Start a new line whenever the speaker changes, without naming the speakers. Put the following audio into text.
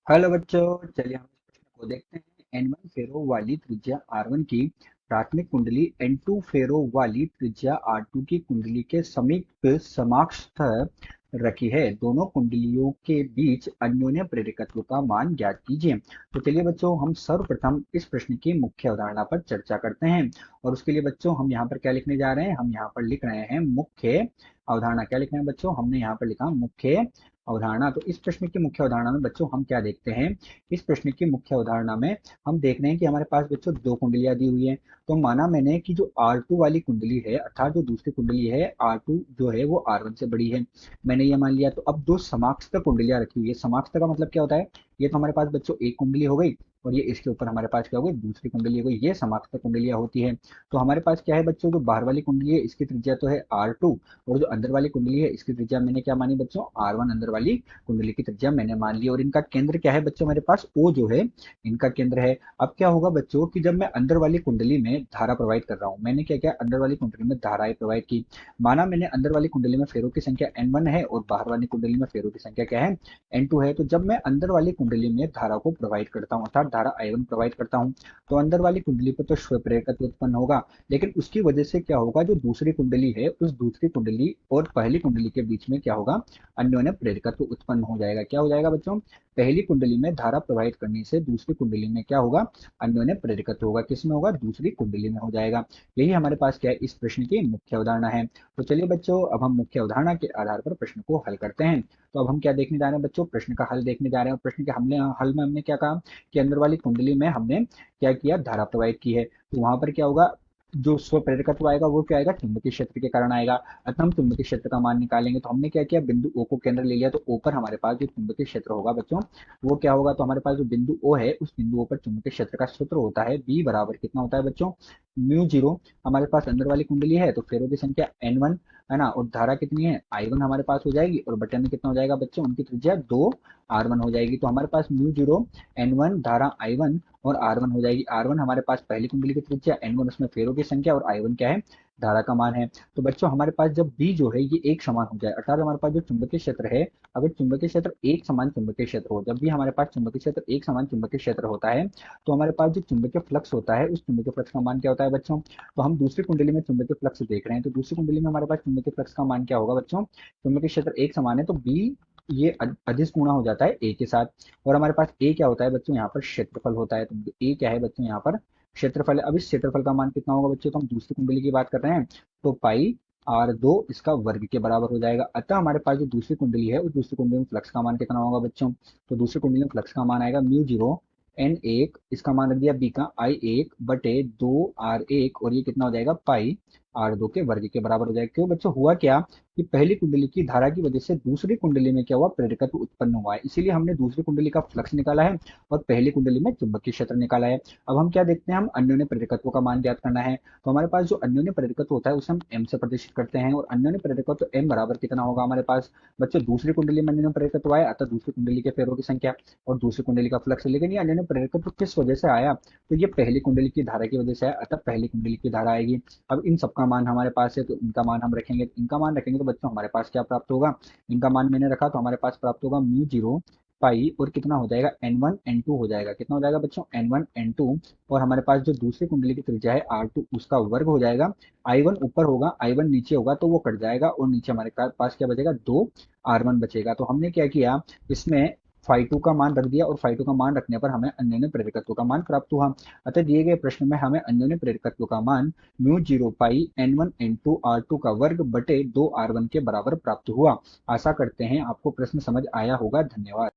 Hello बच्चों, चलिए हम इस प्रश्न को देखते हैं। N1 फेरो वाली त्रिज्या R1 की प्राथमिक कुंडली N2 फेरो वाली त्रिज्या R2 की कुंडली के समीप समाक्षर रखी है। दोनों कुंडलियों के बीच अन्योन्य प्रेरकत्व का मान ज्ञात कीजिए। तो चलिए बच्चों, हम सर्वप्रथम इस प्रश्न की मुख्य अवधारणा पर चर्चा करते हैं। और उसके लिए बच्चों हम यहाँ पर क्या लिखने जा रहे हैं? हम यहाँ पर लिख रहे हैं मुख्य अवधारणा। क्या लिख रहे हैं बच्चों? हमने यहाँ पर लिखा मुख्य अवधारणा। तो इस प्रश्न की मुख्य अवधारणा में बच्चों हम क्या देखते हैं? इस प्रश्न की मुख्य अवधारणा में हम देख रहे हैं कि हमारे पास बच्चों दो कुंडलियां दी हुई हैं। तो माना मैंने कि जो R2 वाली कुंडली है, अर्थात जो दूसरी कुंडली है R2 जो है वो R1 से बड़ी है, मैंने ये मान लिया। तो अब दो समाक्षतर कुंडलियां रखी हुई है। समाक्षतर का मतलब क्या होता है? ये तो हमारे पास बच्चों एक कुंडली हो गई, और ये इसके ऊपर हमारे पास क्या हो गई? दूसरी कुंडली हो गई। ये समाक्षतर कुंडलियां होती है। तो हमारे पास क्या है बच्चों? जो बाहर वाली कुंडली है इसकी त्रिज्या तो है R2, और जो अंदर वाली कुंडली है इसकी त्रिज्या मैंने क्या मानी बच्चों? R1 अंदर वाली कुंडली की त्रिज्या मैंने मान ली। और इनका केंद्र क्या है बच्चों? मेरे पास O जो है इनका केंद्र है। अब क्या होगा बच्चों कि जब मैं अंदर वाली कुंडली में धारा प्रोवाइड कर रहा हूं, मैंने क्या किया? अंदर वाली कुंडली में धाराएं प्रोवाइड की। माना मैंने अंदर वाली कुंडली में फेरों की संख्या N1 है और बाहर वाली कुंडली में फेरों की संख्या क्या है? N2 है। तो जब मैं अंदर वाली कुंडली में धारा को प्रोवाइड करता हूं, अर्थात धारा I1 प्रोवाइड करता हूं, तो अंदर वाली कुंडली पर तो श्व प्रेरकत्व उत्पन्न होगा। लेकिन उसकी वजह से क्या होगा? जो दूसरी कुंडली है उस दूसरी कुंडली और पहली कुंडली के बीच में क्या होगा? अन्योन्य प्रेरकत्व उत्पन्न हो जाएगा। क्या हो जाएगा बच्चों? पहली कुंडली में धारा प्रवाहित करने से दूसरी कुंडली में क्या होगा? अन्योन्य प्रेरकत्व होगा। किसमें होगा? दूसरी कुंडली में हो जाएगा। यही हमारे पास क्या है? इस प्रश्न की मुख्य अवधारणा है। तो चलिए बच्चों, अब हम मुख्य अवधारणा के आधार पर प्रश्न को हल करते हैं। तो अब हम क्या देखने जा रहे हैं बच्चों? प्रश्न का हल देखने जा रहे हैं। और प्रश्न के हमने हल में हमने क्या कहा कि अंदर वाली कुंडली में हमने क्या किया? धारा प्रवाहित की है। तो वहां पर क्या होगा? जो स्व प्रेरकत्व आएगा वो क्या आएगा? चुंबकीय क्षेत्र के कारण आएगा। अतः हम चुंबकीय क्षेत्र का मान निकालेंगे। तो हमने क्या किया? बिंदु O को केंद्र ले लिया। तो O पर हमारे पास जो चुंबकीय क्षेत्र होगा बच्चों, वो क्या होगा? तो हमारे पास जो बिंदु O है उस बिंदु O पर चुंबकीय क्षेत्र का सूत्र होता है B बराबर कितना होता है बच्चों? Mu zero. हमारे पास अंदर वाली कुंडली है तो फेरों की संख्या N1 है ना, और धारा कितनी है? I1 हमारे पास हो जाएगी, और बटे में कितना हो जाएगा बच्चों? उनकी त्रिज्या 2R1 हो जाएगी। तो हमारे पास म्यू जीरो N1 धारा I1 और R1 हो जाएगी। R1 हमारे पास पहली कुंडली की त्रिज्या, N1 उसमें फेरों की संख्या, और I1 क्या है? धारा का मान है। तो बच्चों हमारे पास जब B जो है ये एक समान हो जाए, अर्थात हमारे पास जो चुंबकीय क्षेत्र है, अगर चुंबकीय क्षेत्र एक समान चुंबकीय क्षेत्र हो, जब भी हमारे पास चुंबकीय क्षेत्र एक समान चुंबकीय क्षेत्र होता है, तो हमारे पास जो चुंबकीय फ्लक्स होता है उस चुंबकीय फ्लक्स का मान क्या होता है बच्चों? तो हम दूसरी कुंडली में चुंबकीय फ्लक्स देख रहे हैं। तो दूसरी कुंडली में हमारे पास चुंबकीय फ्लक्स का मान क्या होगा बच्चों? चुंबकीय क्षेत्र एक समान है तो B ये अधिस गुणा हो जाता है A के साथ। और हमारे पास A क्या होता है बच्चों? यहाँ पर क्षेत्रफल होता है। तो A क्या है बच्चों? यहाँ पर क्षेत्रफल है। अब इस क्षेत्रफल का मान कितना होगा बच्चों? तो हम दूसरी कुंडली की बात कर रहे हैं, तो पाई R2 इसका वर्ग के बराबर हो जाएगा। अतः हमारे पास जो दूसरी कुंडली है उस दूसरी कुंडली में फ्लक्स का मान कितना होगा बच्चों? तो दूसरी कुंडली में फ्लक्स का मान आएगा म्यू जीरो N1, इसका मान रख दिया B का I1 बटे 2R1, और ये कितना हो जाएगा? पाई R2 के वर्ग के बराबर हो जाएगा। क्यों बच्चों? हुआ क्या कि पहली कुंडली की धारा की वजह से दूसरी कुंडली में क्या हुआ? प्रेरकत्व उत्पन्न हुआ है, इसीलिए हमने दूसरी कुंडली का फ्लक्स निकाला है और पहली कुंडली में चुंबकीय क्षेत्र निकाला है। अब हम क्या देखते हैं? हम अन्योन्य प्रेरकत्व का मान ज्ञात करना है। तो हमारे पास जो अन्योन्य प्रेरकत्व होता है उसे हम M से प्रदर्शित करते हैं। और अन्योन्य प्रेरकत्व M बराबर कितना होगा हमारे पास बच्चों? दूसरी कुंडली में अन्योन्य प्रेरकत्व आया, अतः दूसरी कुंडली के फेरों की संख्या और दूसरी कुंडली का फ्लक्स। लेकिन ये अन्योन्य प्रेरकत्व किस वजह से आया? तो ये पहली कुंडली की धारा की वजह से आया, अतः पहली कुंडली की धारा आएगी। अब इन सबका मान हमारे पास है तो इनका मान हम रखेंगे। इनका मान रखेंगे तो बच्चों हमारे पास क्या प्राप्त होगा? इनका मान मैंने रखा तो हमारे पास प्राप्त होगा म्यू जीरो पाई, और कितना हो जाएगा? N1 N2 हो जाएगा। कितना हो जाएगा बच्चों? N1 N2। और हमारे पास जो दूसरी कुंडली की त्रिज्या है R2 उसका वर्ग हो जाएगा। I1 ऊपर होगा, I1 नीचे होगा, तो वो कट जाएगा और नीचे हमारे पास क्या बचेगा? 2R1 बचेगा। तो हमने क्या किया? इसमें फाई 2 का मान रख दिया, और फाई 2 का मान रखने पर हमें अन्योन्य प्रेरकत्व का मान प्राप्त हुआ। अतः दिए गए प्रश्न में हमें अन्योन्य प्रेरकत्व का मान म्यू जीरो पाई N1 N2 R2 का वर्ग बटे 2R1 के बराबर प्राप्त हुआ। आशा करते हैं आपको प्रश्न समझ आया होगा। धन्यवाद।